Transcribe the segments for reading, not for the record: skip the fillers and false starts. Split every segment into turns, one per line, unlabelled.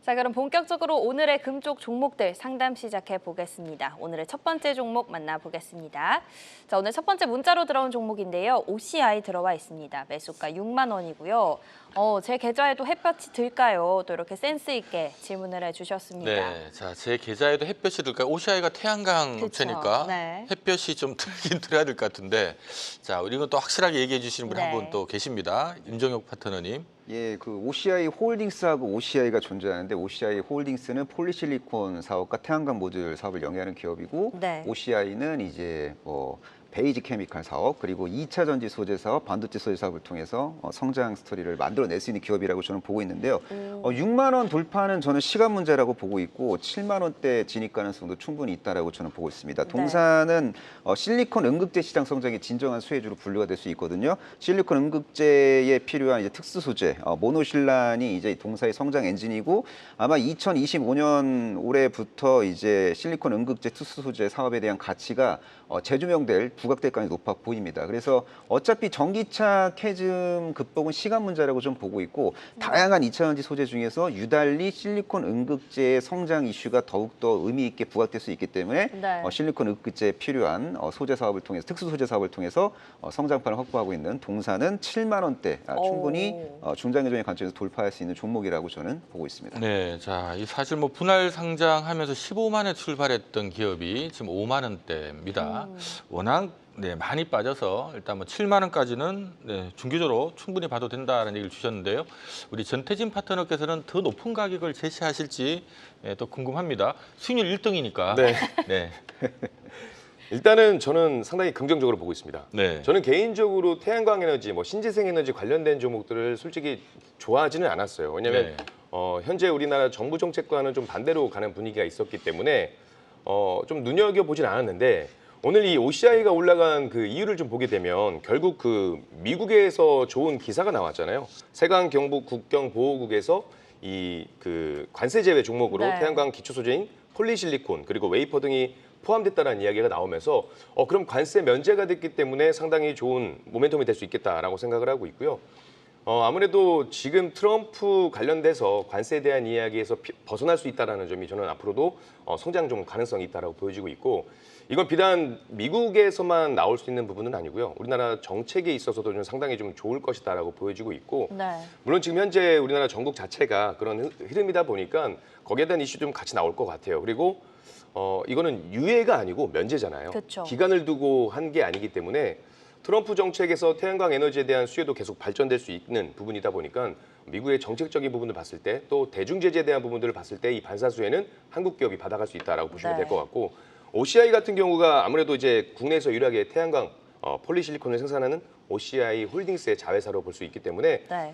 자, 그럼 본격적으로 오늘의 금쪽 종목들 상담 시작해 보겠습니다. 오늘의 첫 번째 종목 만나보겠습니다. 자, 오늘 첫 번째 문자로 들어온 종목인데요. OCI 들어와 있습니다. 매수가 6만 원이고요. 제 계좌에도 햇볕이 들까요? 또 이렇게 센스 있게 질문을 해주셨습니다.
네, 자, 제 계좌에도 햇볕이 들까요? OCI가 태양광
그쵸.
업체니까
네.
햇볕이 좀 들긴 들어야 될 것 같은데, 자, 이건 또 확실하게 얘기해 주시는 분이
네.
한 분 또 계십니다. 임종혁 파트너님.
예, 그 OCI 홀딩스하고 OCI가 존재하는데 OCI 홀딩스는 폴리실리콘 사업과 태양광 모듈 사업을 영위하는 기업이고
네.
OCI는 이제 베이지 케미칼 사업 그리고 2차 전지 소재 사업, 반도체 소재 사업을 통해서 성장 스토리를 만들어낼 수 있는 기업이라고 저는 보고 있는데요. 6만 원 돌파는 저는 시간 문제라고 보고 있고 7만 원대 진입 가능성도 충분히 있다라고 저는 보고 있습니다. 동사는 실리콘 음극재 시장 성장의 진정한 수혜주로 분류가 될 수 있거든요. 실리콘 음극재에 필요한 이제 특수 소재, 모노실란이 이제 동사의 성장 엔진이고 아마 2025년 올해부터 이제 실리콘 음극재 특수 소재 사업에 대한 가치가 재조명될 부각될 가능성이 높아 보입니다. 그래서 어차피 전기차 캐즘 극복은 시간 문제라고 좀 보고 있고 다양한 2차 전지 소재 중에서 유달리 실리콘 음극재의 성장 이슈가 더욱더 의미 있게 부각될 수 있기 때문에
네.
실리콘 음극재에 필요한 소재 사업을 통해서 특수 소재 사업을 통해서 성장판을 확보하고 있는 동사는 7만 원대 충분히 중장기적인 관점에서 돌파할 수 있는 종목이라고 저는 보고 있습니다.
네, 자, 이 사실 뭐 분할 상장하면서 15만에 출발했던 기업이 지금 5만 원대입니다. 워낙 많이 빠져서 일단 뭐 7만 원까지는 중기적으로 충분히 봐도 된다는 얘기를 주셨는데요. 우리 전태진 파트너께서는 더 높은 가격을 제시하실지 또 궁금합니다. 수익률 1등이니까.
네.
네.
일단은 저는 상당히 긍정적으로 보고 있습니다.
네.
저는 개인적으로 태양광 에너지, 신재생 에너지 관련된 종목들을 솔직히 좋아하지는 않았어요. 왜냐하면 현재 우리나라 정부 정책과는 좀 반대로 가는 분위기가 있었기 때문에 좀 눈여겨보진 않았는데 오늘 이 OCI가 올라간 그 이유를 좀 보게 되면 결국 그 미국에서 좋은 기사가 나왔잖아요. 세관 경북 국경 보호국에서 이 그 관세 제외 종목으로
네.
태양광 기초 소재인 폴리실리콘 그리고 웨이퍼 등이 포함됐다는 이야기가 나오면서 그럼 관세 면제가 됐기 때문에 상당히 좋은 모멘텀이 될 수 있겠다라고 생각을 하고 있고요. 아무래도 지금 트럼프 관련돼서 관세에 대한 이야기에서 벗어날 수 있다는 점이 저는 앞으로도 성장 좀 가능성이 있다라고 보여지고 있고 이건 비단 미국에서만 나올 수 있는 부분은 아니고요. 우리나라 정책에 있어서도 좀 상당히 좀 좋을 것이다라고 보여지고 있고
네.
물론 지금 현재 우리나라 전국 자체가 그런 흐름이다 보니까 거기에 대한 이슈 좀 같이 나올 것 같아요. 그리고 이거는 유예가 아니고 면제잖아요.
그쵸.
기간을 두고 한 게 아니기 때문에 트럼프 정책에서 태양광 에너지에 대한 수혜도 계속 발전될 수 있는 부분이다 보니까 미국의 정책적인 부분을 봤을 때 또 대중 제재에 대한 부분들을 봤을 때 이 반사수혜는 한국 기업이 받아갈 수 있다라고 보시면
네.
될 것 같고 OCI 같은 경우가 아무래도 이제 국내에서 유일하게 태양광 폴리실리콘을 생산하는 OCI 홀딩스의 자회사로 볼 수 있기 때문에
네.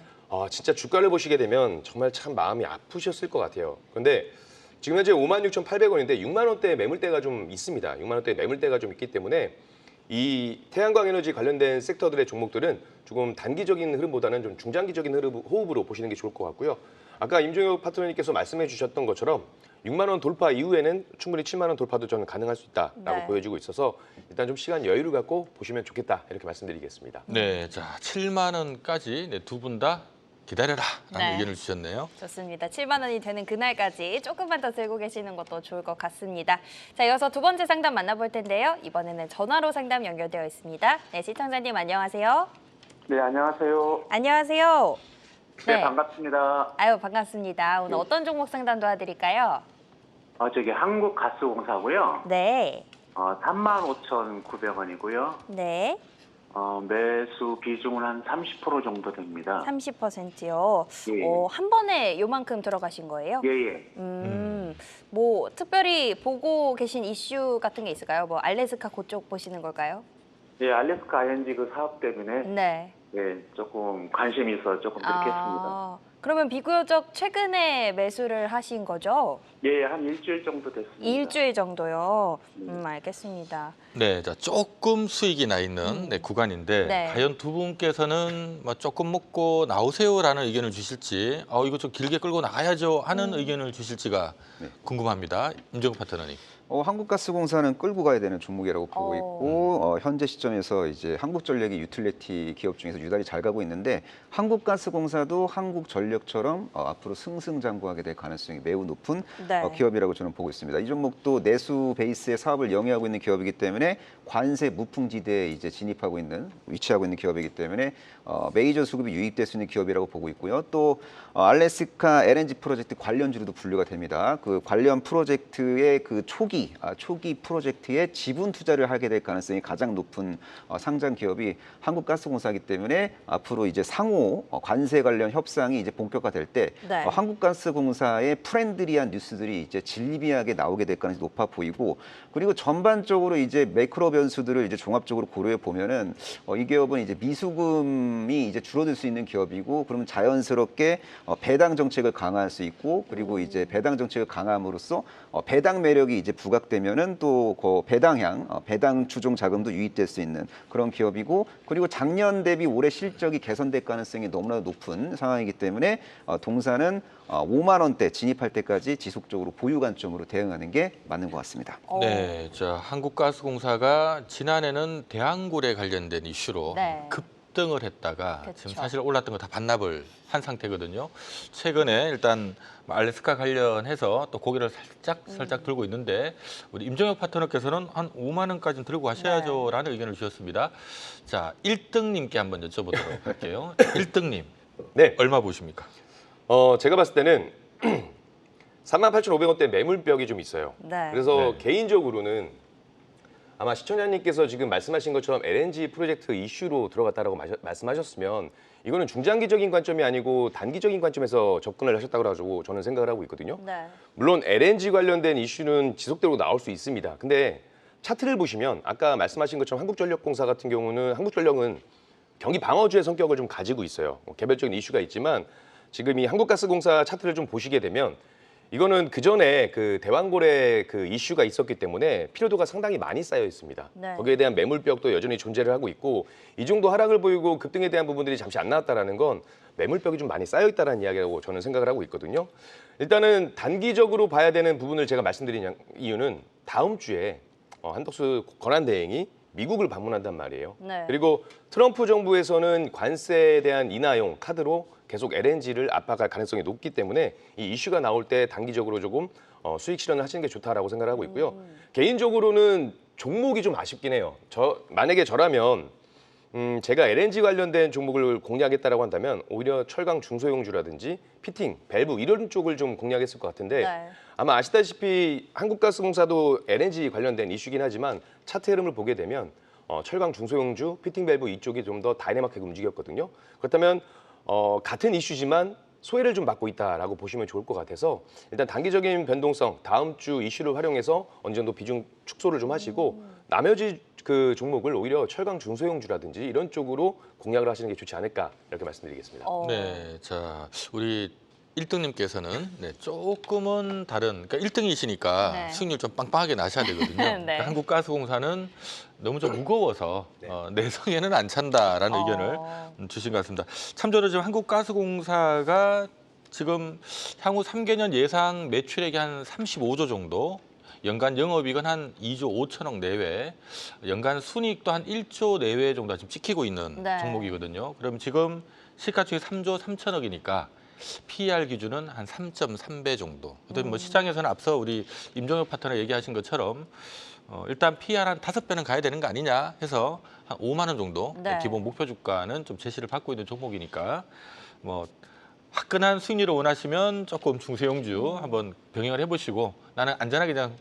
진짜 주가를 보시게 되면 정말 참 마음이 아프셨을 것 같아요. 그런데 지금 현재 56,800원인데 6만 원대 매물대가 좀 있습니다. 6만 원대 매물대가 좀 있기 때문에 이 태양광 에너지 관련된 섹터들의 종목들은 조금 단기적인 흐름보다는 좀 중장기적인 호흡으로 보시는 게 좋을 것 같고요. 아까 임종혁 파트너님께서 말씀해 주셨던 것처럼 6만 원 돌파 이후에는 충분히 7만 원 돌파도 저는 가능할 수 있다라고
네.
보여지고 있어서 일단 좀 시간 여유를 갖고 보시면 좋겠다 이렇게 말씀드리겠습니다.
네, 자, 7만 원까지 두 분 다 기다려라라는
네.
의견을 주셨네요.
좋습니다. 7만 원이 되는 그날까지 조금만 더 들고 계시는 것도 좋을 것 같습니다. 자, 이어서 두 번째 상담 만나볼 텐데요. 이번에는 전화로 상담 연결되어 있습니다. 네, 시청자님 안녕하세요.
네, 안녕하세요.
안녕하세요.
네, 반갑습니다.
아유, 반갑습니다. 오늘 어떤 종목 상담 도와드릴까요?
저기 한국가스공사고요.
네.
35,900원이고요.
네.
매수 비중은 한 30% 정도 됩니다.
30%요.
예.
한 번에 요만큼 들어가신 거예요?
예.
뭐 특별히 보고 계신 이슈 같은 게 있을까요? 뭐 알래스카 그쪽 보시는 걸까요?
예, 알래스카 ING 그 사업 때문에
네.
예, 조금 관심이 있어 조금 그렇게 했습니다.
그러면 비교적 최근에 매수를 하신 거죠?
예, 한 일주일 정도 됐습니다.
일주일 정도요. 알겠습니다.
네, 자, 조금 수익이 나 있는 구간인데
네.
과연 두 분께서는 뭐 조금 먹고 나오세요라는 의견을 주실지, 이거 좀 길게 끌고 나가야죠 하는 의견을 주실지가 궁금합니다. 임종국 파트너님.
한국가스공사는 끌고 가야 되는 종목이라고 보고
어.
있고 현재 시점에서 이제 한국전력이 유틸리티 기업 중에서 유달리 잘 가고 있는데 한국가스공사도 한국전력처럼 앞으로 승승장구하게 될 가능성이 매우 높은
네.
기업이라고 저는 보고 있습니다. 이 종목도 내수 베이스의 사업을 영위하고 있는 기업이기 때문에 관세 무풍지대에 이제 진입하고 있는 위치하고 있는 기업이기 때문에 메이저 수급이 유입될 수 있는 기업이라고 보고 있고요. 또 알래스카 LNG 프로젝트 관련주로도 분류가 됩니다. 그 관련 프로젝트의 그 초기 프로젝트에 지분 투자를 하게 될 가능성이 가장 높은 상장 기업이 한국가스공사이기 때문에 앞으로 이제 상호 관세 관련 협상이 이제 본격화될 때
네.
한국가스공사의 프렌들리한 뉴스들이 이제 진리비하게 나오게 될 가능성이 높아 보이고 그리고 전반적으로 이제 매크로 변수들을 이제 종합적으로 고려해 보면은 이 기업은 이제 미수금이 이제 줄어들 수 있는 기업이고 그러면 자연스럽게 배당 정책을 강화할 수 있고 그리고 이제 배당 정책을 강화함으로써 배당 매력이 이제 부각되면은 또 그 배당 추종 자금도 유입될 수 있는 그런 기업이고 그리고 작년 대비 올해 실적이 개선될 가능성이 너무나 높은 상황이기 때문에 동사는 5만 원대 진입할 때까지 지속적으로 보유 관점으로 대응하는 게 맞는 것 같습니다.
네, 자 한국가스공사가 지난해는 대왕굴에 관련된 이슈로
네.
급등을 했다가
그쵸.
지금 사실 올랐던 거 다 반납을 한 상태거든요. 최근에 일단 알래스카 관련해서 또 고개를 살짝 들고 있는데 우리 임정혁 파트너께서는 한 5만 원까지는 들고 가셔야죠라는 의견을 주셨습니다. 자, 1등님께 한번 여쭤보도록 할게요. 1등님
네.
얼마 보십니까?
제가 봤을 때는 38,500원대 매물벽이 좀 있어요.
네.
그래서
네.
개인적으로는 아마 시청자님께서 지금 말씀하신 것처럼 LNG 프로젝트 이슈로 들어갔다라고 말씀하셨으면 이거는 중장기적인 관점이 아니고 단기적인 관점에서 접근을 하셨다고 가지고 저는 생각을 하고 있거든요.
네.
물론 LNG 관련된 이슈는 지속적으로 나올 수 있습니다. 근데 차트를 보시면 아까 말씀하신 것처럼 한국전력공사 같은 경우는 한국전력은 경기 방어주의 성격을 좀 가지고 있어요. 개별적인 이슈가 있지만 지금 이 한국가스공사 차트를 좀 보시게 되면 이거는 그전에 그 대왕고래 그 이슈가 있었기 때문에 피로도가 상당히 많이 쌓여 있습니다.
네.
거기에 대한 매물벽도 여전히 존재를 하고 있고 이 정도 하락을 보이고 급등에 대한 부분들이 잠시 안 나왔다라는 건 매물벽이 좀 많이 쌓여 있다는 이야기라고 저는 생각을 하고 있거든요. 일단은 단기적으로 봐야 되는 부분을 제가 말씀드린 이유는 다음 주에 한덕수 권한대행이 미국을 방문한단 말이에요.
네.
그리고 트럼프 정부에서는 관세에 대한 인하용 카드로 계속 LNG를 압박할 가능성이 높기 때문에 이 이슈가 나올 때 단기적으로 조금 수익 실현을 하시는 게 좋다라고 생각을 하고 있고요. 개인적으로는 종목이 좀 아쉽긴 해요. 만약에 저라면 제가 LNG 관련된 종목을 공략했다라고 한다면 오히려 철강 중소형주라든지 피팅, 밸브 이런 쪽을 좀 공략했을 것 같은데
네.
아마 아시다시피 한국가스공사도 LNG 관련된 이슈긴 하지만 차트 흐름을 보게 되면 철강 중소형주, 피팅 밸브 이쪽이 좀 더 다이내믹하게 움직였거든요. 그렇다면 같은 이슈지만 소외를 좀 받고 있다라고 보시면 좋을 것 같아서 일단 단기적인 변동성, 다음 주 이슈를 활용해서 어느 정도 비중 축소를 좀 하시고 나머지 그 종목을 오히려 철강 중소형주라든지 이런 쪽으로 공략을 하시는 게 좋지 않을까 이렇게 말씀드리겠습니다.
네, 자 우리 1등님께서는 조금은 다른, 그러니까 1등이시니까
네.
수익률 좀 빵빵하게 나셔야 되거든요.
네.
그러니까 한국가스공사는 너무 좀 무거워서 내 성에는 안 찬다라는 의견을 주신 것 같습니다. 참조로 지금 한국가스공사가 지금 향후 3개년 예상 매출액이 한 35조 정도, 연간 영업이익은 한 2조 5천억 내외, 연간 순이익도 한 1조 내외 정도 지금 찍히고 있는
네.
종목이거든요. 그럼 지금 시가총액 3조 3천억이니까 PER 기준은 한 3.3배 정도. 그다음에 뭐 시장에서는 앞서 우리 임종혁 파트너 얘기하신 것처럼 일단 PER 한 5배는 가야 되는 거 아니냐 해서 한 5만 원 정도
네.
기본 목표 주가는 좀 제시를 받고 있는 종목이니까 뭐 화끈한 수익률을 원하시면 조금 중소형주 한번 병행을 해보시고 나는 안전하게 그냥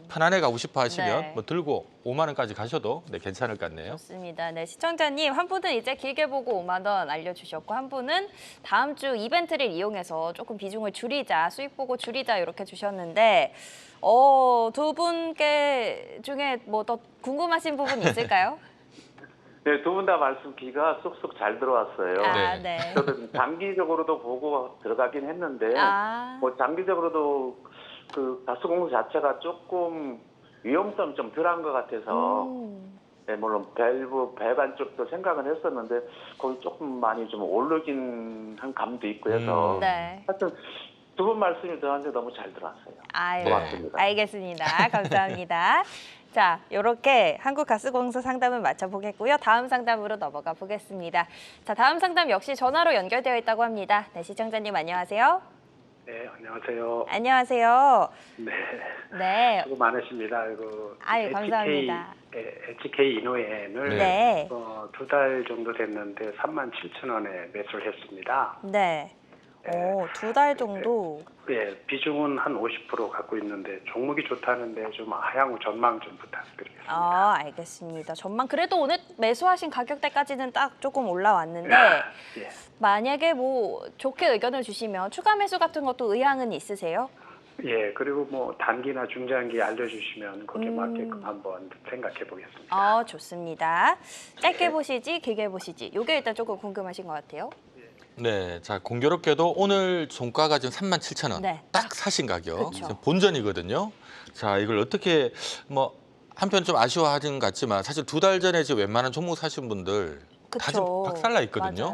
편안하게 가고 싶어 하시면
네.
뭐 들고 5만 원까지 가셔도 괜찮을 것 같네요.
좋습니다. 네, 시청자님 한 분은 이제 길게 보고 5만 원 알려주셨고 한 분은 다음 주 이벤트를 이용해서 조금 비중을 줄이자, 수익 보고 줄이자 이렇게 주셨는데 두 분께 중에 뭐 더 궁금하신 부분 있을까요?
네, 두 분 다 말씀 기가 쏙쏙 잘 들어왔어요.
아,
네.
네.
저도 장기적으로도 보고 들어가긴 했는데 뭐 장기적으로도 그 가스공사 자체가 조금 위험성이 좀 덜한 것 같아서 네, 물론 밸브 배관 쪽도 생각은 했었는데 거기 조금 많이 좀 오르긴 한 감도 있고 해서
네.
하여튼 두 분 말씀이 저한테 너무 잘 들어왔어요.
아유,
고맙습니다.
알겠습니다. 감사합니다. 자, 이렇게 한국가스공사 상담을 마쳐보겠고요. 다음 상담으로 넘어가 보겠습니다. 자, 다음 상담 역시 전화로 연결되어 있다고 합니다. 네, 시청자님 안녕하세요.
네, 안녕하세요.
안녕하세요.
네,
네.
수고 많으십니다.
아유, 감사합니다.
HK 이노엔을
네.
2달 정도 됐는데 37,000원에 매수를 했습니다.
네. 오, 2달 정도.
네, 비중은 한 50% 갖고 있는데 종목이 좋다는데 좀 하향 전망 좀 부탁드리겠습니다.
아, 알겠습니다. 전망 그래도 오늘 매수하신 가격대까지는 딱 조금 올라왔는데
예.
만약에 뭐 좋게 의견을 주시면 추가 매수 같은 것도 의향은 있으세요?
예, 그리고 뭐 단기나 중장기 알려주시면 거기에 맞게끔 한번 생각해 보겠습니다.
아, 좋습니다. 짧게 보시지, 길게 보시지. 이게 일단 조금 궁금하신 것 같아요.
네, 자 공교롭게도 오늘 종가가 지금 37,000원.
네.
딱 사신 가격.
그쵸.
지금 본전이거든요. 자, 이걸 어떻게 뭐 한편 좀 아쉬워하는 것 같지만 사실 2달 전에 지금 웬만한 종목 사신 분들 다 지금
그쵸.
박살나 있거든요.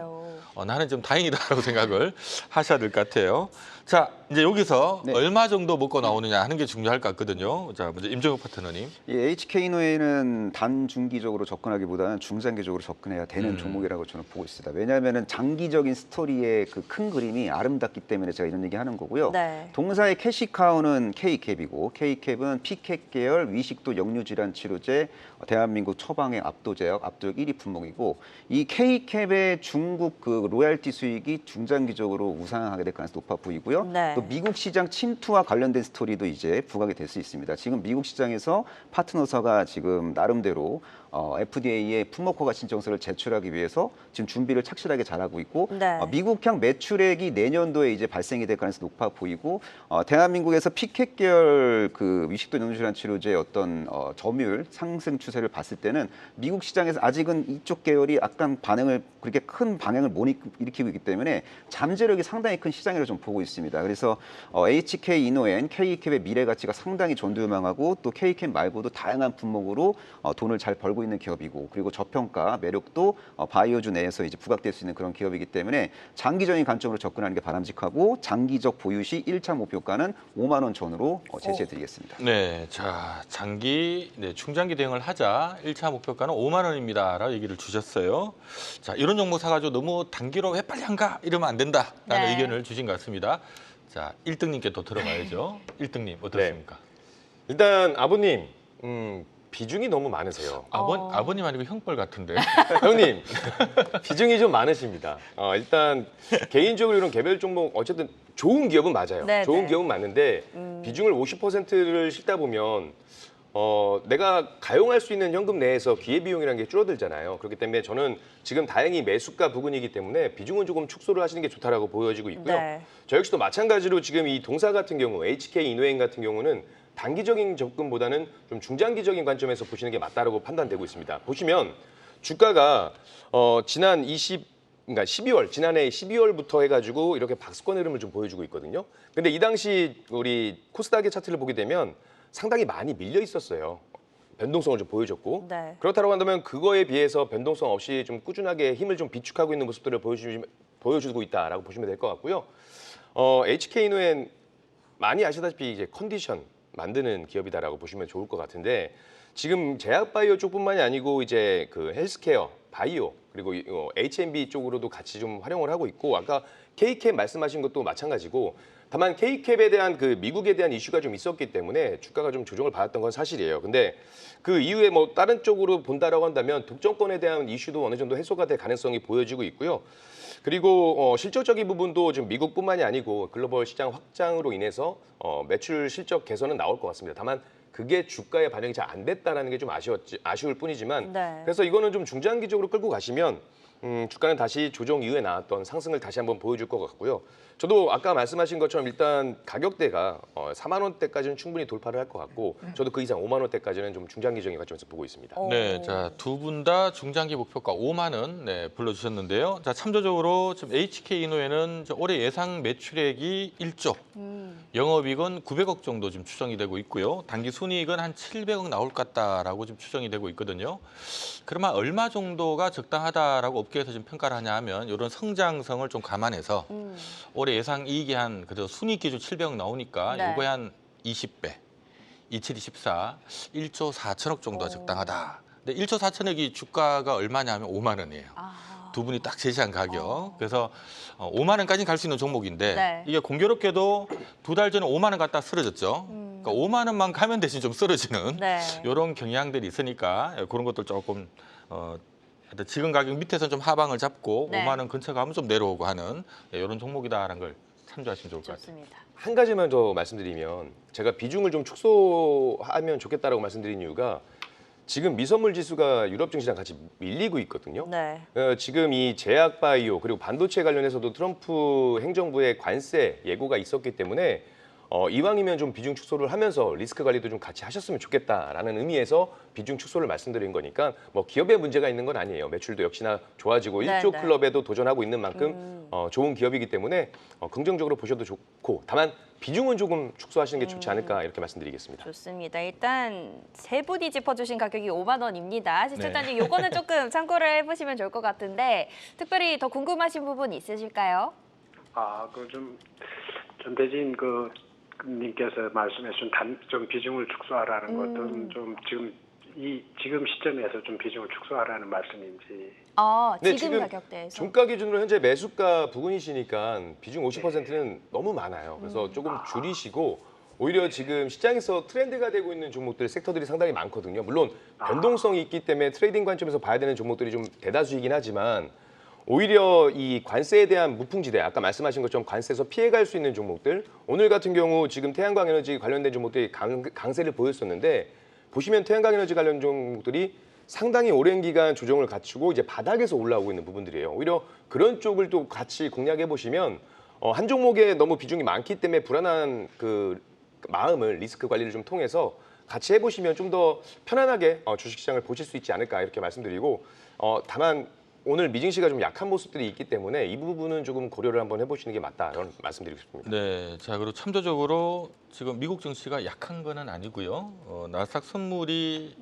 맞아요.
나는 좀 다행이다라고 생각을 하셔야 될 것 같아요. 자, 이제 여기서
네.
얼마 정도 먹고 나오느냐 하는 게 중요할 것 같거든요. 자, 먼저 임정욱 파트너님.
이 HK노에는 단중기적으로 접근하기보다는 중장기적으로 접근해야 되는 종목이라고 저는 보고 있습니다. 왜냐하면 장기적인 스토리의 그 큰 그림이 아름답기 때문에 제가 이런 얘기 하는 거고요.
네.
동사의 캐시카우는 K캡이고 K캡은 피캡 계열 위식도 역류질환 치료제 대한민국 처방의 압도제약, 압도적 1위 품목이고 이 K캡의 중국 그 로얄티 수익이 중장기적으로 우상하게 될 가능성이 높아 보이고요.
네.
또 미국 시장 침투와 관련된 스토리도 이제 부각이 될 수 있습니다. 지금 미국 시장에서 파트너사가 지금 나름대로 FDA에 품목 허가 신청서를 제출하기 위해서 지금 준비를 착실하게 잘하고 있고
네.
미국향 매출액이 내년도에 이제 발생이 될 가능성이 높아 보이고 대한민국에서 피켓 계열 그 위식도 역류질환 치료제의 어떤 점유율 상승 추세를 봤을 때는 미국 시장에서 아직은 이쪽 계열이 약간 반응을 그렇게 큰 방향을 못 일으키고 있기 때문에 잠재력이 상당히 큰 시장이라고 좀 보고 있습니다. 그래서 HK 이노엔, K캡의 미래 가치가 상당히 전두유망하고 또 K캡 말고도 다양한 품목으로 돈을 잘 벌고 있는 기업이고 그리고 저평가 매력도 바이오주 내에서 이제 부각될 수 있는 그런 기업이기 때문에 장기적인 관점으로 접근하는 게 바람직하고 장기적 보유 시 1차 목표가는 5만 원 전후로 제시해드리겠습니다.
네, 자 장기, 중장기 대응을 하자. 1차 목표가는 5만 원입니다라고 얘기를 주셨어요. 자, 이런 종목 사가지고 너무 단기로 왜 빨리 안 가? 이러면 안 된다라는
네.
의견을 주신 것 같습니다. 자, 1등님께 또 들어가야죠. 1등님 어떻습니까?
일단 아버님 비중이 너무 많으세요.
아버님 아니고 형벌 같은데.
형님 비중이 좀 많으십니다. 일단 개인적으로 이런 개별 종목 어쨌든 좋은 기업은 맞아요.
네,
좋은
네.
기업은 맞는데 비중을 50%를 싣다 보면 내가 가용할 수 있는 현금 내에서 기회비용이라는 게 줄어들잖아요. 그렇기 때문에 저는 지금 다행히 매수가 부근이기 때문에 비중은 조금 축소를 하시는 게 좋다라고 보여지고 있고요.
네.
저 역시도 마찬가지로 지금 이 동사 같은 경우 HK 이노엔 같은 경우는 단기적인 접근보다는 좀 중장기적인 관점에서 보시는 게 맞다라고 판단되고 있습니다. 보시면 주가가 지난 12월, 지난해 12월부터 해가지고 이렇게 박스권 흐름을 좀 보여주고 있거든요. 근데 이 당시 우리 코스닥의 차트를 보게 되면 상당히 많이 밀려 있었어요. 변동성을 좀 보여줬고
네.
그렇다고 한다면 그거에 비해서 변동성 없이 좀 꾸준하게 힘을 좀 비축하고 있는 모습들을 보여주고 있다라고 보시면 될 것 같고요. HK노엔 많이 아시다시피 이제 컨디션 만드는 기업이다라고 보시면 좋을 것 같은데 지금 제약바이오 쪽뿐만이 아니고 이제 그 헬스케어, 바이오 그리고 H&B 쪽으로도 같이 좀 활용을 하고 있고 아까 K캡 말씀하신 것도 마찬가지고 다만 K캡에 대한 그 미국에 대한 이슈가 좀 있었기 때문에 주가가 좀 조정을 받았던 건 사실이에요. 근데 그 이후에 뭐 다른 쪽으로 본다라고 한다면 독점권에 대한 이슈도 어느 정도 해소가 될 가능성이 보여지고 있고요. 그리고 실질적인 부분도 지금 미국뿐만이 아니고 글로벌 시장 확장으로 인해서 매출 실적 개선은 나올 것 같습니다. 다만 그게 주가에 반영이 잘 안 됐다는 게 좀 아쉬울 뿐이지만
네.
그래서 이거는 좀 중장기적으로 끌고 가시면 주가는 다시 조정 이후에 나왔던 상승을 다시 한번 보여줄 것 같고요. 저도 아까 말씀하신 것처럼 일단 가격대가 4만 원대까지는 충분히 돌파를 할 것 같고 저도 그 이상 5만 원대까지는 좀 중장기적인 관점에서 보고 있습니다.
네, 자, 두 분 다 중장기 목표가 5만 원 불러주셨는데요. 자, 참조적으로 지금 HK 이노엔은 올해 예상 매출액이 1조. 영업이익은 900억 정도 지금 추정이 되고 있고요. 단기 순이익은 한 700억 나올 것 같다라고 지금 추정이 되고 있거든요. 그러면 얼마 정도가 적당하다라고 업계에서 지금 평가를 하냐 하면 이런 성장성을 좀 감안해서 올해 예상 이익이 한 그래도 순이익 기준 700억 나오니까
네.
이거에 한 20배, 2724, 1조 4천억 정도가 적당하다. 근데 1조 4천억이 주가가 얼마냐 하면 5만 원이에요. 두 분이 딱 제시한 가격. 그래서 5만 원까지 갈 수 있는 종목인데
네.
이게 공교롭게도 2달 전에 5만 원 갔다 쓰러졌죠. 그러니까 5만 원만 가면 대신 좀 쓰러지는
네.
이런 경향들이 있으니까 그런 것들 조금 하여튼 지금 가격 밑에서 좀 하방을 잡고
네.
5만 원 근처 가면 좀 내려오고 하는 이런 종목이다라는 걸 참조하시면 좋을 것 같아요.
좋습니다.
한 가지만 더 말씀드리면 제가 비중을 좀 축소하면 좋겠다라고 말씀드린 이유가 지금 미선물 지수가 유럽 증시랑 같이 밀리고 있거든요.
네.
지금 이 제약 바이오 그리고 반도체 관련해서도 트럼프 행정부의 관세 예고가 있었기 때문에 이왕이면 좀 비중 축소를 하면서 리스크 관리도 좀 같이 하셨으면 좋겠다라는 의미에서 비중 축소를 말씀드린 거니까 뭐 기업에 문제가 있는 건 아니에요. 매출도 역시나 좋아지고
네,
1조
네.
클럽에도 도전하고 있는 만큼 좋은 기업이기 때문에 긍정적으로 보셔도 좋고 다만 비중은 조금 축소하시는 게 좋지 않을까 이렇게 말씀드리겠습니다.
좋습니다. 일단 세 분이 짚어주신 가격이 5만 원입니다.
네.
시청자님 요거는 조금 참고를 해보시면 좋을 것 같은데 특별히 더 궁금하신 부분 있으실까요?
그 좀 전대진 님께서 말씀해주신 좀 비중을 축소하라는 것은 좀 지금 시점에서 좀 비중을 축소하라는 말씀인지.
네,
지금 가격대에서.
종가 기준으로 현재 매수가 부근이시니까 비중 50%는 너무 많아요. 그래서 조금 줄이시고 오히려 지금 시장에서 트렌드가 되고 있는 종목들, 섹터들이 상당히 많거든요. 물론 변동성이 있기 때문에 트레이딩 관점에서 봐야 되는 종목들이 좀 대다수이긴 하지만 오히려 이 관세에 대한 무풍지대, 아까 말씀하신 것처럼 관세에서 피해갈 수 있는 종목들, 오늘 같은 경우 지금 태양광 에너지 관련된 종목들이 강세를 보였었는데 보시면 태양광 에너지 관련 종목들이 상당히 오랜 기간 조정을 갖추고 이제 바닥에서 올라오고 있는 부분들이에요. 오히려 그런 쪽을 또 같이 공략해 보시면 한 종목에 너무 비중이 많기 때문에 불안한 그 마음을 리스크 관리를 좀 통해서 같이 해보시면 좀 더 편안하게 주식시장을 보실 수 있지 않을까 이렇게 말씀드리고 다만 오늘 미증시가 좀 약한 모습들이 있기 때문에 이 부분은 조금 고려를 한번 해보시는 게 맞다 이런 말씀드리고 싶습니다.
네, 자 그리고 참조적으로 지금 미국 증시가 약한 거는 아니고요. 나스닥 선물이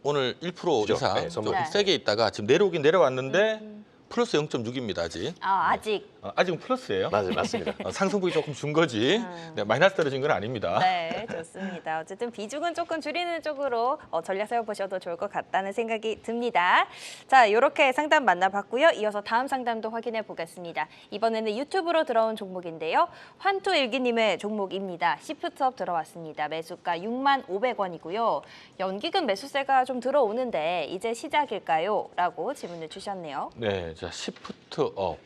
오늘 1%
그죠?
이상
네,
좀
선물.
네.
세게 있다가 지금 내려오긴 내려왔는데 플러스 0.6입니다 아직.
아직.
아직은 플러스예요.
맞습니다.
상승폭이 조금 준 거지. 네, 마이너스 떨어진 건 아닙니다.
네, 좋습니다. 어쨌든 비중은 조금 줄이는 쪽으로 전략 세워보셔도 좋을 것 같다는 생각이 듭니다. 자, 이렇게 상담 만나봤고요. 이어서 다음 상담도 확인해 보겠습니다. 이번에는 유튜브로 들어온 종목인데요. 환투일기님의 종목입니다. 시프트업 들어왔습니다. 매수가 6만 500원이고요. 연기금 매수세가 좀 들어오는데 이제 시작일까요? 라고 질문을 주셨네요.
네, 자 시프트업.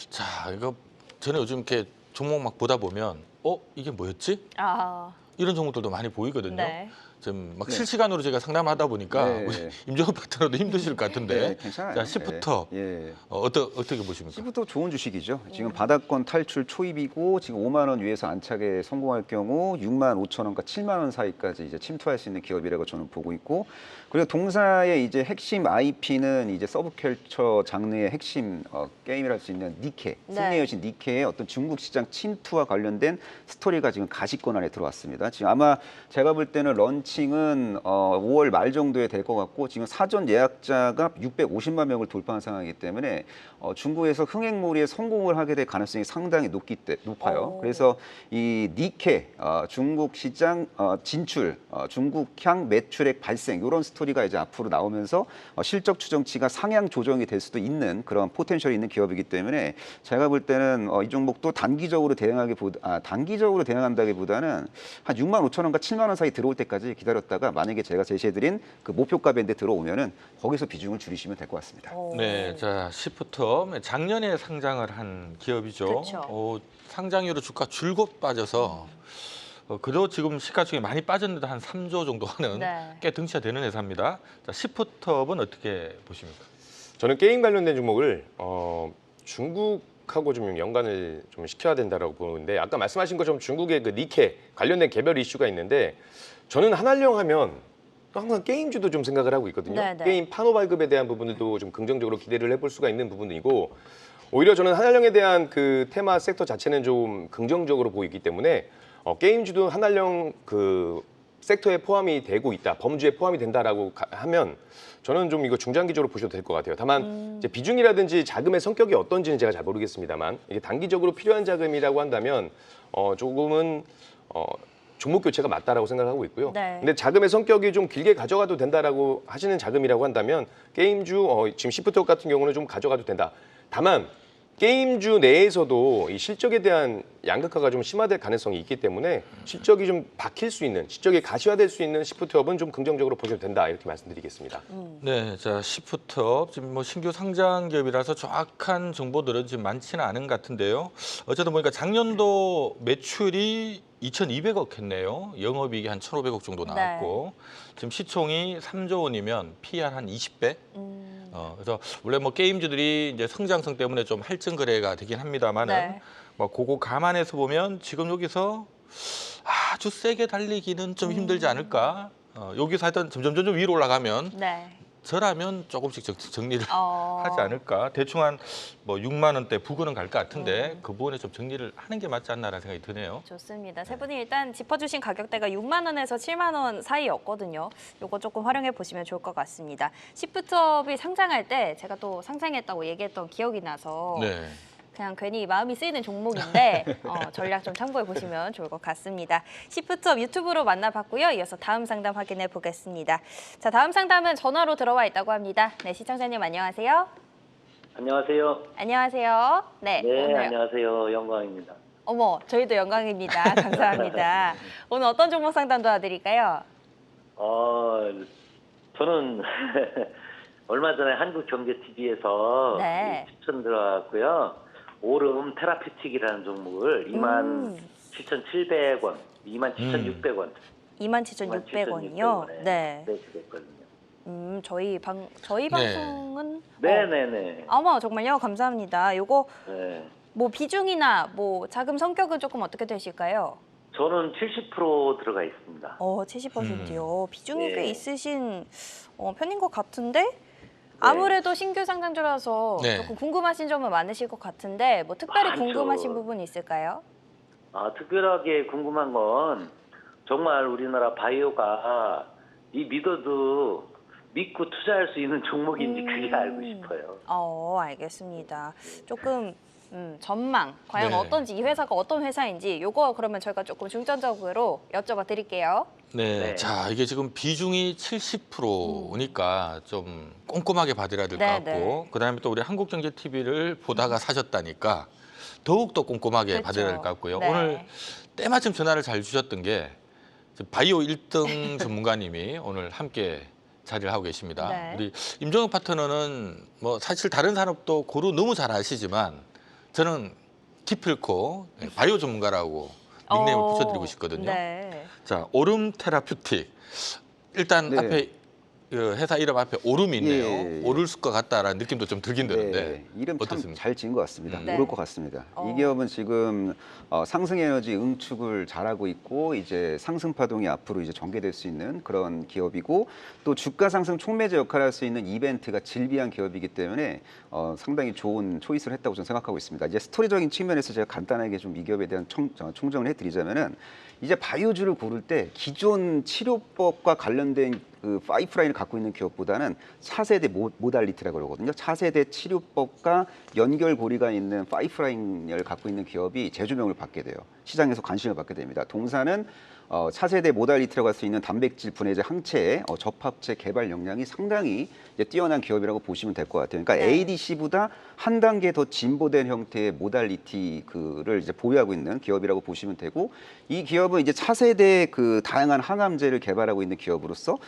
자 이거 저는 요즘 이렇게 종목 막 보다 보면 이게 뭐였지? 이런 종목들도 많이 보이거든요.
네.
지금 막
네.
실시간으로 제가 상담하다 보니까
네.
우리 임종훈 파트너도 힘드실 것 같은데.
네, 괜찮아요.
자 시프트업.
예.
어떻게 보십니까?
시부터 좋은 주식이죠. 지금 바닥권 탈출 초입이고 지금 5만 원 위에서 안착에 성공할 경우 6만 5천 원과 7만 원 사이까지 이제 침투할 수 있는 기업이라고 저는 보고 있고 그리고 동사의 이제 핵심 IP는 이제 서브컬처 장르의 핵심 게임이라 할 수 있는 니케,
네.
승리의 여신 니케의 어떤 중국 시장 침투와 관련된 스토리가 지금 가시권 안에 들어왔습니다. 지금 아마 제가 볼 때는 런칭은 5월 말 정도에 될 것 같고 지금 사전 예약자가 650만 명을 돌파한 상황이기 때문에 중국에서 흥행몰이에 성공을 하게 될 가능성이 상당히 높아요. 그래서 이 니케 중국 시장 진출, 중국향 매출액 발생 이런 스토리가 이제 앞으로 나오면서 실적 추정치가 상향 조정이 될 수도 있는 그런 포텐셜이 있는 기업이기 때문에 제가 볼 때는 이 종목도 단기적으로 대응한다기보다는 한 6만 5천 원과 7만 원 사이 들어올 때까지 기다렸다가 만약에 제가 제시해드린 그 목표가 밴드 들어오면은 거기서 비중을 줄이시면 될 것 같습니다.
네, 자 시프트업 작년에 상장을 한 기업이죠.
그쵸.
상장이후로 주가 줄곧 빠져서 그래도 지금 시가총액이 많이 빠졌는데 한 3조 정도 하는
네.
꽤 등치가 되는 회사입니다. 자 시프트업은 어떻게 보십니까?
저는 게임 관련된 종목을 중국하고 좀 연관을 좀 시켜야 된다라고 보는데 아까 말씀하신 것처럼 중국의 그 니케 관련된 개별 이슈가 있는데 저는 한알령 하면 항상 게임주도 좀 생각을 하고 있거든요.
네네.
게임 판호 발급에 대한 부분들도 좀 긍정적으로 기대를 해볼 수가 있는 부분이고 오히려 저는 한알령에 대한 그 테마 섹터 자체는 좀 긍정적으로 보이기 때문에 게임주도 한알령 그 섹터에 포함이 되고 있다, 범주에 포함이 된다라고 하면 저는 좀 이거 중장기적으로 보셔도 될 것 같아요. 다만 이제 비중이라든지 자금의 성격이 어떤지는 제가 잘 모르겠습니다만 이게 단기적으로 필요한 자금이라고 한다면 조금은 종목 교체가 맞다라고 생각하고 있고요.
네.
근데 자금의 성격이 좀 길게 가져가도 된다라고 하시는 자금이라고 한다면 게임주 지금 시프트업 같은 경우는 좀 가져가도 된다. 다만 게임주 내에서도 이 실적에 대한 양극화가 좀 심화될 가능성이 있기 때문에 실적이 좀 박힐 수 있는, 실적이 가시화될 수 있는 시프트업은 좀 긍정적으로 보셔도 된다 이렇게 말씀드리겠습니다.
네, 자 시프트업 지금 뭐 신규 상장 기업이라서 정확한 정보들은 지금 많지는 않은 것 같은데요. 어쨌든 보니까 작년도 매출이 2,200억 했네요. 영업이익이 한 1,500억 정도 나왔고 지금 시총이 3조 원이면 PR 한 20배. 그래서 원래 뭐 게임주들이 이제 성장성 때문에 좀 할증 거래가 되긴 합니다만은 뭐 그거 감안해서 보면 지금 여기서 아주 세게 달리기는 좀 힘들지 않을까. 여기서 하여튼 점점 위로 올라가면 저라면 조금씩 정리를 하지 않을까. 대충 한 뭐 6만 원대 부근은 갈 것 같은데 그 부분에 좀 정리를 하는 게 맞지 않나라는 생각이 드네요.
좋습니다. 세 분이 일단 짚어주신 가격대가 6만 원에서 7만 원 사이였거든요. 요거 조금 활용해 보시면 좋을 것 같습니다. 시프트업이 상장할 때 제가 또 상장했다고 얘기했던 기억이 나서 그냥 괜히 마음이 쓰이는 종목인데 전략 좀 참고해 보시면 좋을 것 같습니다. 시프트업 유튜브로 만나봤고요. 이어서 다음 상담 확인해 보겠습니다. 자, 다음 상담은 전화로 들어와 있다고 합니다. 네, 시청자님 안녕하세요.
안녕하세요.
안녕하세요. 네, 오늘
안녕하세요. 영광입니다.
어머, 저희도 영광입니다. 감사합니다. 오늘 어떤 종목 상담 도와드릴까요?
저는 얼마 전에 한국경제TV에서 추천 들어갔고요. 오름 테라피틱이라는 종목을 27,700원, 27,600원.
27,600원이요? 네.
매수했거든요.
저희 방송은
네네네.
어머, 정말요? 감사합니다. 요거 뭐 비중이나 뭐 자금 성격은 조금 어떻게 되실까요?
저는 70% 들어가 있습니다.
70%요. 비중이 꽤 있으신 편인 것 같은데 아무래도 신규 상장주라서 조금 궁금하신 점은 많으실 것 같은데 뭐 특별히 궁금하신 부분이 있을까요?
특별하게 궁금한 건 정말 우리나라 바이오가 믿고 투자할 수 있는 종목인지 그게 알고 싶어요.
알겠습니다. 조금 전망, 과연 어떤지, 이 회사가 어떤 회사인지 요거 그러면 저희가 조금 중점적으로 여쭤봐 드릴게요.
네, 자 이게 지금 비중이 70%니까 좀 꼼꼼하게 봐드려야 될 것 같고 그다음에 또 우리 한국경제TV를 보다가 사셨다니까 더욱더 꼼꼼하게 봐드려야 될 것 같고요. 오늘 때마침 전화를 잘 주셨던 게 바이오 1등 전문가님이 오늘 함께 자리를 하고 계십니다. 우리 임종혁 파트너는 뭐 사실 다른 산업도 고루 너무 잘 아시지만 저는 기필코 바이오 전문가라고 닉네임을 붙여드리고 싶거든요. 자, 오름 테라퓨틱. 일단 앞에 회사 이름 앞에 오름이 있네요. 오를 것 같다라는 느낌도 좀 들긴 드는데
이름 참 잘 지은 것 같습니다. 오를 것 같습니다. 이 기업은 지금 상승에너지 응축을 잘하고 있고 이제 상승 파동이 앞으로 이제 전개될 수 있는 그런 기업이고 또 주가 상승 촉매제 역할을 할 수 있는 이벤트가 질비한 기업이기 때문에 상당히 좋은 초이스를 했다고 저는 생각하고 있습니다. 이제 스토리적인 측면에서 제가 간단하게 좀 이 기업에 대한 총정을 해드리자면은 이제 바이오주를 고를 때 기존 치료법과 관련된 그 파이프라인을 갖고 있는 기업보다는 차세대 모달리티라고 그러거든요. 차세대 치료법과 연결고리가 있는 파이프라인을 갖고 있는 기업이 재조명을 받게 돼요. 시장에서 관심을 받게 됩니다. 동사는 차세대 모달리티라고 할 수 있는 단백질 분해제 항체의 접합체 개발 역량이 상당히 이제 뛰어난 기업이라고 보시면 될 것 같아요. 그러니까 ADC보다 한 단계 더 진보된 형태의 모달리티를 이제 보유하고 있는 기업이라고 보시면 되고 이 기업은 이제 차세대 그 다양한 항암제를 개발하고 있는 기업으로서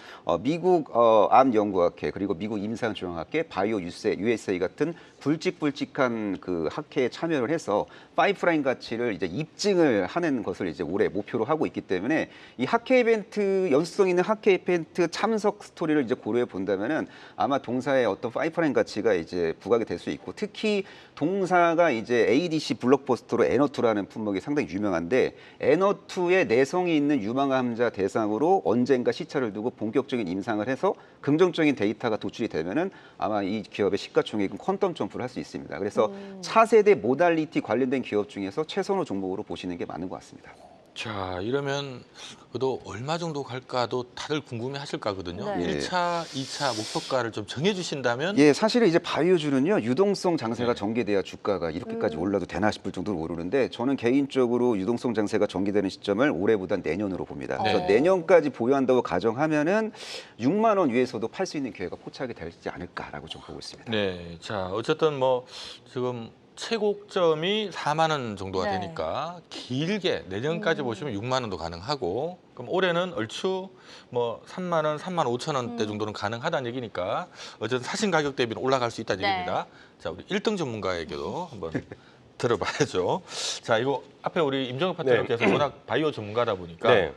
미국 암연구학회 그리고 미국 임상조약학회 바이오 USA 같은 굵직굵직한 그 학회에 참여를 해서 파이프라인 가치를 이제 입증을 하는 것을 이제 올해 목표로 하고 있기 때문에 이 학회 이벤트 연수성 있는 학회 이벤트 참석 스토리를 이제 고려해 본다면은 아마 동사의 어떤 파이프라인 가치가 이제 부각이 될 수 있고 특히 동사가 이제 ADC 블록버스터로 에너투라는 품목이 상당히 유명한데 에너투의 내성이 있는 유망암자 대상으로 언젠가 시차를 두고 본격적인 임상을 해서 긍정적인 데이터가 도출이 되면은 아마 이 기업의 시가총액은 퀀텀 점프를 할 수 있습니다. 그래서 차세대 모달리티 관련된 기업 중에서 최선호 종목으로 보시는 게 맞는 것 같습니다.
자, 이러면 그래도 얼마 정도 갈까도 다들 궁금해하실 거거든요.
네.
1차, 2차 목표가를 좀 정해주신다면
예, 사실은 이제 바이오주는요 유동성 장세가
네.
전개돼야 주가가 이렇게까지 올라도 되나 싶을 정도로 오르는데 저는 개인적으로 유동성 장세가 전개되는 시점을 올해보다 내년으로 봅니다.
네.
그래서 내년까지 보유한다고 가정하면은 6만 원 위에서도 팔 수 있는 기회가 포착이 되지 않을까라고 좀 보고 있습니다.
네, 자 어쨌든 뭐 지금 최고점이 4만 원 정도가
네.
되니까 길게 내년까지 보시면 6만 원도 가능하고 그럼 올해는 얼추 뭐 3만 원, 3만 5천 원대 정도는 가능하다는 얘기니까 어쨌든 사신 가격 대비는 올라갈 수 있다는
네.
얘기입니다. 자, 우리 1등 전문가에게도 한번 들어봐야죠. 자, 이거 앞에 우리 임정혁 파트너께서 워낙 바이오 전문가다 보니까
네.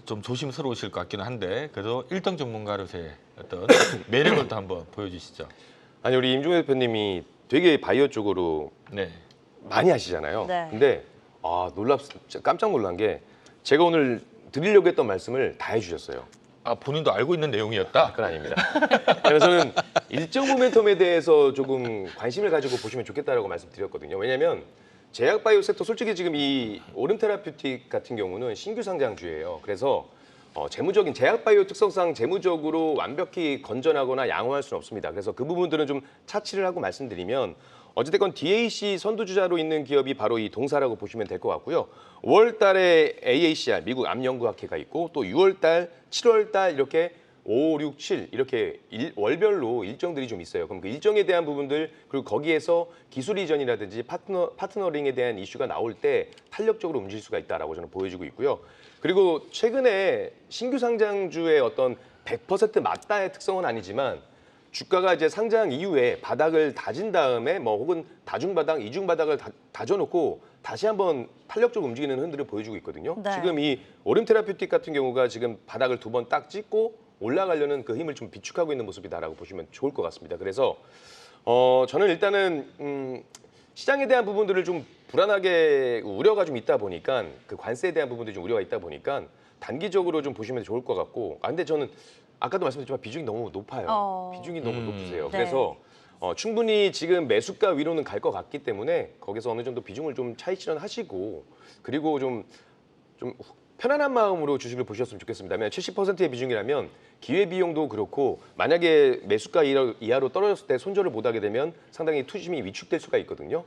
좀 조심스러우실 것 같기는 한데 그래도 1등 전문가로서의 어떤 매력을 또 한번 보여주시죠.
아니 우리 임종혁 대표님이 되게 바이오 쪽으로
네.
많이 하시잖아요.
네.
근데 깜짝 놀란 게 제가 오늘 드리려고 했던 말씀을 다 해주셨어요.
아, 본인도 알고 있는 내용이었다?
그건 아닙니다. 그래서 저는 일정 모멘텀에 대해서 조금 관심을 가지고 보시면 좋겠다라고 말씀드렸거든요. 왜냐하면 제약바이오 섹터 솔직히 지금 이 오름테라퓨틱 같은 경우는 신규 상장주예요. 그래서 재무적인 제약바이오 특성상 재무적으로 완벽히 건전하거나 양호할 수는 없습니다. 그래서 그 부분들은 좀 차치를 하고 말씀드리면 어찌됐건 DAC 선두주자로 있는 기업이 바로 이 동사라고 보시면 될 것 같고요. 5월 달에 AACR, 미국 암연구학회가 있고 또 6월 달, 7월 달 이렇게 5, 6, 7 이렇게 월별로 일정들이 좀 있어요. 그럼 그 일정에 대한 부분들 그리고 거기에서 기술 이전이라든지 파트너링에 대한 이슈가 나올 때 탄력적으로 움직일 수가 있다라고 저는 보여지고 있고요. 그리고 최근에 신규 상장주의 어떤 100% 맞다의 특성은 아니지만 주가가 이제 상장 이후에 바닥을 다진 다음에 뭐 혹은 다중바닥, 이중바닥을 다져놓고 다시 한번 탄력적으로 움직이는 흔들을 보여주고 있거든요.
네.
지금 이 오름테라퓨틱 같은 경우가 지금 바닥을 2번 딱 찍고 올라가려는 그 힘을 좀 비축하고 있는 모습이다라고 보시면 좋을 것 같습니다. 그래서 저는 일단은 시장에 대한 부분들을 좀 불안하게 우려가 좀 있다 보니까 그 관세에 대한 부분들이 좀 우려가 있다 보니까 단기적으로 좀 보시면 좋을 것 같고 근데 저는 아까도 말씀드렸지만 비중이 너무 높아요. 비중이 너무 높으세요.
네.
그래서 충분히 지금 매수가 위로는 갈 것 같기 때문에 거기서 어느 정도 비중을 좀 차익 실현하시고 그리고 좀 편안한 마음으로 주식을 보셨으면 좋겠습니다. 70%의 비중이라면 기회비용도 그렇고 만약에 매수가 이하로 떨어졌을 때 손절을 못하게 되면 상당히 투심이 위축될 수가 있거든요.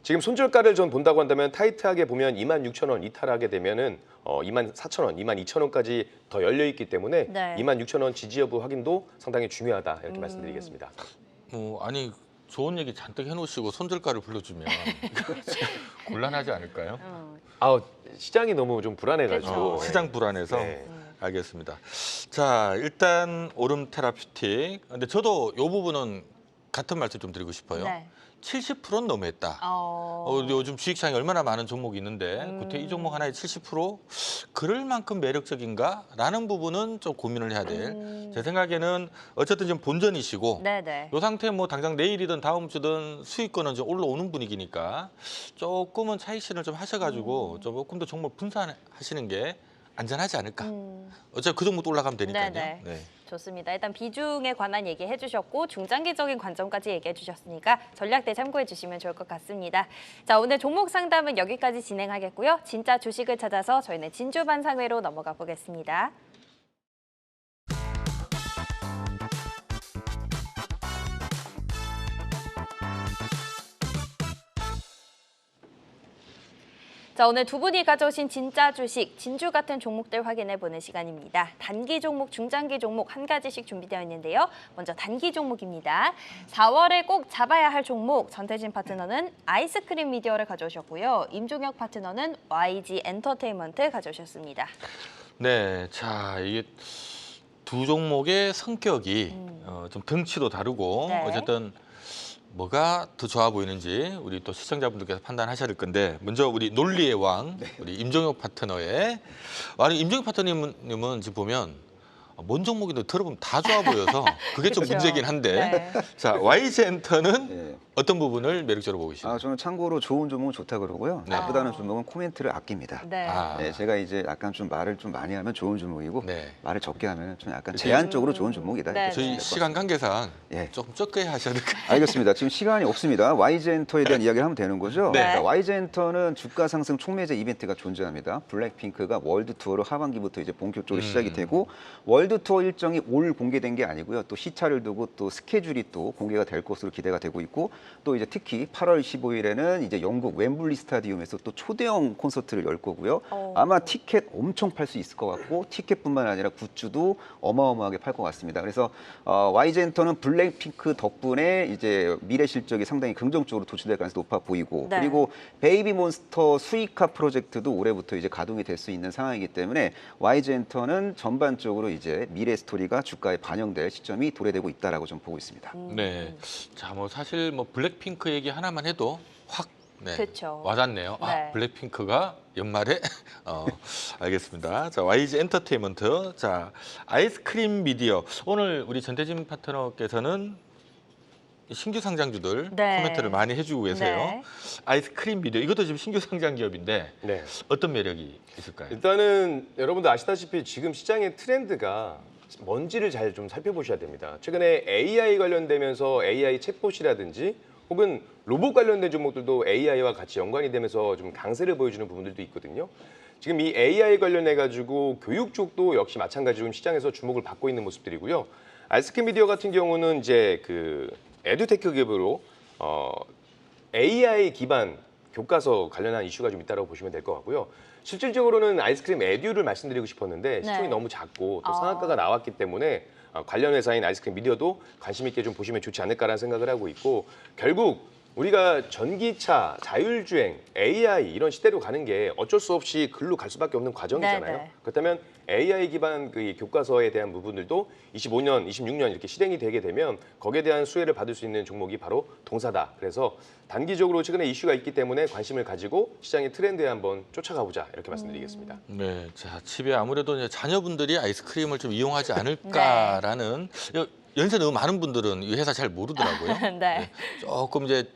지금 손절가를 전 본다고 한다면 타이트하게 보면 26,000원 이탈하게 되면은 24,000원, 22,000원까지 더 열려 있기 때문에
네.
26,000원 지지 여부 확인도 상당히 중요하다 이렇게 말씀드리겠습니다.
아니 좋은 얘기 잔뜩 해놓으시고 손절가를 불러주면 곤란하지 않을까요?
시장이 너무 좀 불안해가지고
시장 불안해서
네.
알겠습니다. 자, 일단 오름 테라퓨틱. 근데 저도 이 부분은 같은 말씀 좀 드리고 싶어요.
네.
70%는 너무했다. 요즘 주식시장에 얼마나 많은 종목이 있는데 그때 이 종목 하나에 70% 그럴 만큼 매력적인가라는 부분은 좀 고민을 해야 될. 제 생각에는 어쨌든 지금 본전이시고
네네.
이 상태 뭐 당장 내일이든 다음 주든 수익권은 좀 올라오는 분위기니까 조금은 차익 실현을 좀 하셔가지고 조금 더 종목 분산하시는 게 안전하지 않을까. 어차피 그 정도 올라가면 되니까요.
네네.
네.
좋습니다. 일단 비중에 관한 얘기해 주셨고 중장기적인 관점까지 얘기해 주셨으니까 전략대 참고해 주시면 좋을 것 같습니다. 자, 오늘 종목 상담은 여기까지 진행하겠고요. 진짜 주식을 찾아서 저희는 진주반상회로 넘어가 보겠습니다. 자, 오늘 두 분이 가져오신 진짜 주식, 진주 같은 종목들 확인해보는 시간입니다. 단기 종목, 중장기 종목 한 가지씩 준비되어 있는데요. 먼저 단기 종목입니다. 4월에 꼭 잡아야 할 종목, 전태진 파트너는 아이스크림 미디어를 가져오셨고요. 임종혁 파트너는 YG 엔터테인먼트 가져오셨습니다.
네, 자 이게 두 종목의 성격이 좀 덩치도 다르고
네.
어쨌든 뭐가 더 좋아 보이는지 우리 또 시청자분들께서 판단하셔야 될 건데 먼저 우리 논리의 왕 우리 임종혁 파트너의 아니 임종혁 파트너님은 지금 보면 뭔 종목인데 들어보면 다 좋아 보여서 그게 좀
그쵸.
문제긴 한데
네.
자 YG엔터는
네.
어떤 부분을 매력적으로 보고 계시나요?
저는 참고로 좋은 종목은 좋다 그러고요.
네.
나쁘다는 종목은 코멘트를 아낍니다.
네.
아.
네, 제가 이제 약간 좀 말을 좀 많이 하면 좋은 종목이고
네.
말을 적게 하면 좀 약간 제한적으로 좋은 종목이다.
네,
이렇게
저희
보시면 될것
시간 관계상
예.
조금 적게 하셔야 될 것 같아요.
알겠습니다. 지금 시간이 없습니다. YG엔터에 대한 이야기를 하면 되는 거죠.
네.
자, YG엔터는 주가 상승 촉매제 이벤트가 존재합니다. 블랙핑크가 월드 투어로 하반기부터 이제 본격적으로 시작이 되고 월드 투어 일정이 올 공개된 게 아니고요. 또 시차를 두고 또 스케줄이 또 공개가 될 것으로 기대가 되고 있고 또 이제 특히 8월 15일에는 이제 영국 웸블리 스타디움에서 또 초대형 콘서트를 열 거고요. 아마 티켓 엄청 팔 수 있을 것 같고 티켓뿐만 아니라 굿즈도 어마어마하게 팔 것 같습니다. 그래서 YG엔터는 블랙핑크 덕분에 이제 미래 실적이 상당히 긍정적으로 도출될 가능성이 높아 보이고
네.
그리고 베이비몬스터 수익화 프로젝트도 올해부터 이제 가동이 될 수 있는 상황이기 때문에 YG엔터는 전반적으로 이제 미래 스토리가 주가에 반영될 시점이 도래되고 있다라고 좀 보고 있습니다.
네. 자, 뭐 사실 뭐 블랙핑크 얘기 하나만 해도 확 네,
그쵸.
와닿네요.
네.
아, 블랙핑크가 연말에 알겠습니다. 자, YG 엔터테인먼트. 자, 아이스크림 미디어. 오늘 우리 전태진 파트너께서는 신규 상장주들
네.
코멘트를 많이 해주고 계세요.
네.
아이스크림 미디어 이것도 지금 신규 상장 기업인데
네.
어떤 매력이 있을까요?
일단은 여러분들 아시다시피 지금 시장의 트렌드가 뭔지를 잘 좀 살펴보셔야 됩니다. 최근에 AI 관련되면서 AI 챗봇이라든지 혹은 로봇 관련된 종목들도 AI와 같이 연관이 되면서 좀 강세를 보여주는 부분들도 있거든요. 지금 이 AI 관련해 가지고 교육 쪽도 역시 마찬가지로 시장에서 주목을 받고 있는 모습들이고요. 아이스크림 미디어 같은 경우는 이제 그 에듀테크 기업으로 AI 기반 교과서 관련한 이슈가 좀 있다고 보시면 될 것 같고요. 실질적으로는 아이스크림 에듀를 말씀드리고 싶었는데 시총이
네.
너무 작고 또 상한가가 나왔기 때문에 관련 회사인 아이스크림 미디어도 관심 있게 좀 보시면 좋지 않을까라는 생각을 하고 있고 결국 우리가 전기차, 자율주행, AI 이런 시대로 가는 게 어쩔 수 없이 글로 갈 수밖에 없는 과정이잖아요.
네네.
그렇다면 AI 기반 그 교과서에 대한 부분들도 25년, 26년 이렇게 실행이 되게 되면 거기에 대한 수혜를 받을 수 있는 종목이 바로 동사다. 그래서 단기적으로 최근에 이슈가 있기 때문에 관심을 가지고 시장의 트렌드에 한번 쫓아가 보자 이렇게 말씀드리겠습니다.
네, 자 집에 아무래도 이제 자녀분들이 아이스크림을 좀 이용하지 않을까라는 연세 너무 많은 분들은 이 회사 잘 모르더라고요.
네.
조금 이제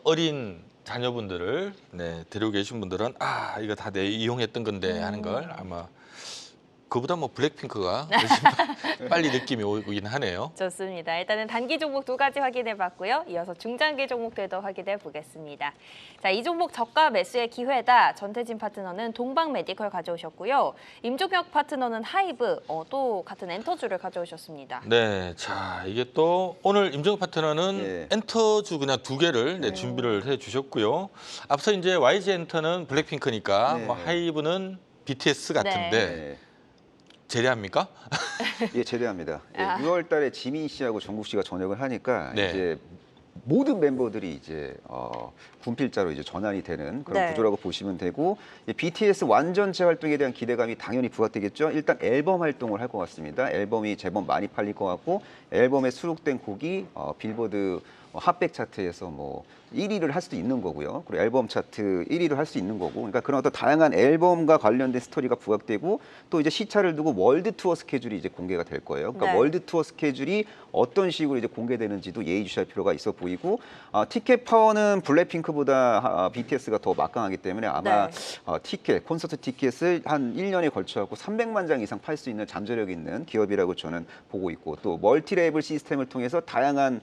어린 자녀분들을 데리고 계신 분들은 아 이거 다 내 이용했던 건데 하는 걸 아마 그보다 뭐 블랙핑크가 훨씬 빨리 느낌이 오긴 하네요.
좋습니다. 일단은 단기 종목 두 가지 확인해 봤고요. 이어서 중장기 종목들도 확인해 보겠습니다. 자, 이 종목 저가 매수의 기회다. 전태진 파트너는 동방 메디컬 가져오셨고요. 임종혁 파트너는 하이브, 또 같은 엔터주를 가져오셨습니다.
네, 자 이게 또 오늘 임정욱 파트너는
예.
엔터주 그냥 두 개를 준비를 해주셨고요. 앞서 이제 YG 엔터는 블랙핑크니까
네.
뭐 하이브는 BTS 같은데
네.
제대합니까?
예, 제대합니다. 예,
아.
6월 달에 지민 씨하고 정국 씨가 전역을 하니까
네.
이제 모든 멤버들이 이제 군필자로 이제 전환이 되는 그런
네.
구조라고 보시면 되고 BTS 완전체 활동에 대한 기대감이 당연히 부각되겠죠. 일단 앨범 활동을 할 것 같습니다. 앨범이 제법 많이 팔릴 것 같고 앨범에 수록된 곡이 빌보드 핫백 차트에서 뭐 1위를 할 수도 있는 거고요. 그리고 앨범 차트 1위를 할 수 있는 거고. 그러니까 그런 어떤 다양한 앨범과 관련된 스토리가 부각되고 또 이제 시차를 두고 월드 투어 스케줄이 이제 공개가 될 거예요. 그러니까
네.
월드 투어 스케줄이 어떤 식으로 이제 공개되는지도 예의주시할 필요가 있어 보이고 티켓 파워는 블랙핑크보다 BTS가 더 막강하기 때문에 아마
네.
콘서트 티켓을 한 1년에 걸쳐갖고 300만 장 이상 팔 수 있는 잠재력 있는 기업이라고 저는 보고 있고 또 멀티레이블 시스템을 통해서 다양한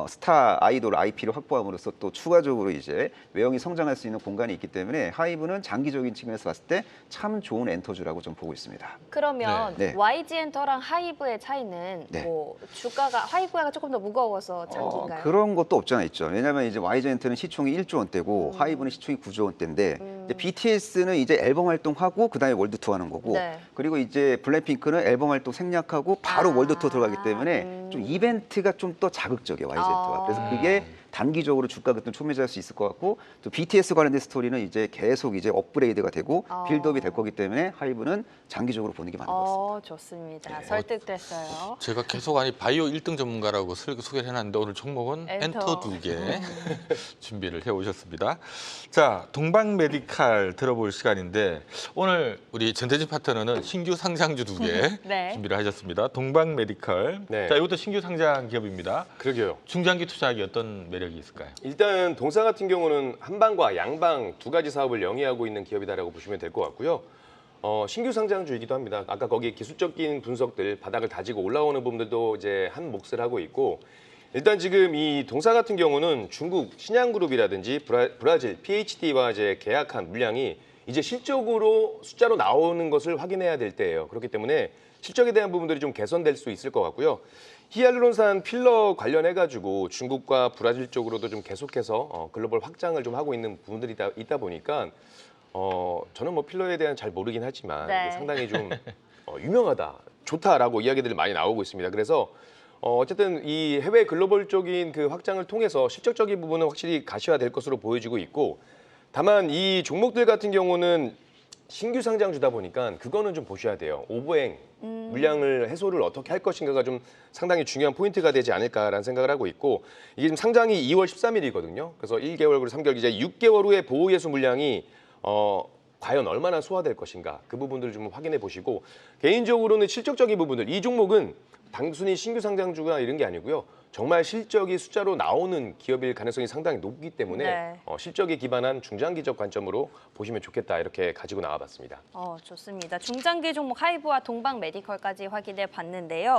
스타 아이돌 IP를 확보함으로써 또 추가적으로 이제 외형이 성장할 수 있는 공간이 있기 때문에 하이브는 장기적인 측면에서 봤을 때 참 좋은 엔터주라고 좀 보고 있습니다.
그러면
네.
YG 엔터랑 하이브의 차이는
네.
뭐 주가가 하이브가 조금 더 무거워서 장기인가요?
그런 것도 없잖아 있죠. 왜냐하면 이제 YG엔터는 시총이 1조 원대고 하이브는 시총이 9조 원대인데 이제 BTS는 이제 앨범 활동하고 그다음에 월드 투어하는 거고
네.
그리고 이제 블랙핑크는 앨범 활동 생략하고 바로 월드 투어 들어가기 때문에 좀 이벤트가 좀 더 자극적이에요 YG엔터가. 그래서 그게 단기적으로 주가 급등 촉매할 수 있을 것 같고 또 BTS 관련된 스토리는 이제 계속 이제 업그레이드가 되고 빌드업이 될 거기 때문에 하이브는 장기적으로 보는 게 맞는 것 같습니다.
좋습니다. 설득됐어요.
제가 계속 바이오 1등 전문가라고 소개를 해놨는데 오늘 종목은 엔터 2개 준비를 해오셨습니다. 자, 동방 메디칼 들어볼 시간인데 오늘 우리 전태진 파트너는 신규 상장주 2개
네.
준비를 하셨습니다. 동방 메디칼.
네.
자, 이것도 신규 상장 기업입니다.
그러게요.
중장기 투자하기 어떤 매력이 있을까요?
일단 동사 같은 경우는 한방과 양방 두 가지 사업을 영위하고 있는 기업이다라고 보시면 될 것 같고요. 신규 상장주이기도 합니다. 아까 거기 기술적인 분석들 바닥을 다지고 올라오는 부분들도 이제 한 몫을 하고 있고 일단 지금 이 동사 같은 경우는 중국 신양그룹이라든지 브라질 PHD와 이제 계약한 물량이 이제 실적으로 숫자로 나오는 것을 확인해야 될 때예요. 그렇기 때문에 실적에 대한 부분들이 좀 개선될 수 있을 것 같고요. 히알루론산 필러 관련해가지고 중국과 브라질 쪽으로도 좀 계속해서 글로벌 확장을 좀 하고 있는 부분들이 있다 보니까 저는 뭐 필러에 대한 잘 모르긴 하지만
네.
상당히 좀 유명하다, 좋다라고 이야기들이 많이 나오고 있습니다. 그래서 어쨌든 이 해외 글로벌적인 그 확장을 통해서 실적적인 부분은 확실히 가시화될 것으로 보여지고 있고 다만 이 종목들 같은 경우는 신규 상장주다 보니까 그거는 좀 보셔야 돼요. 오버행 물량을 해소를 어떻게 할 것인가가 좀 상당히 중요한 포인트가 되지 않을까라는 생각을 하고 있고 이게 지금 상장이 2월 13일이거든요. 그래서 1개월 그리고 3개월 이제 6개월 후에 보호예수 물량이 과연 얼마나 소화될 것인가 그 부분들을 좀 확인해 보시고 개인적으로는 실적적인 부분들 이 종목은 단순히 신규 상장주가 이런 게 아니고요. 정말 실적이 숫자로 나오는 기업일 가능성이 상당히 높기 때문에
네.
실적에 기반한 중장기적 관점으로 보시면 좋겠다 이렇게 가지고 나와봤습니다.
좋습니다. 중장기 종목 하이브와 동방 메디컬까지 확인해 봤는데요.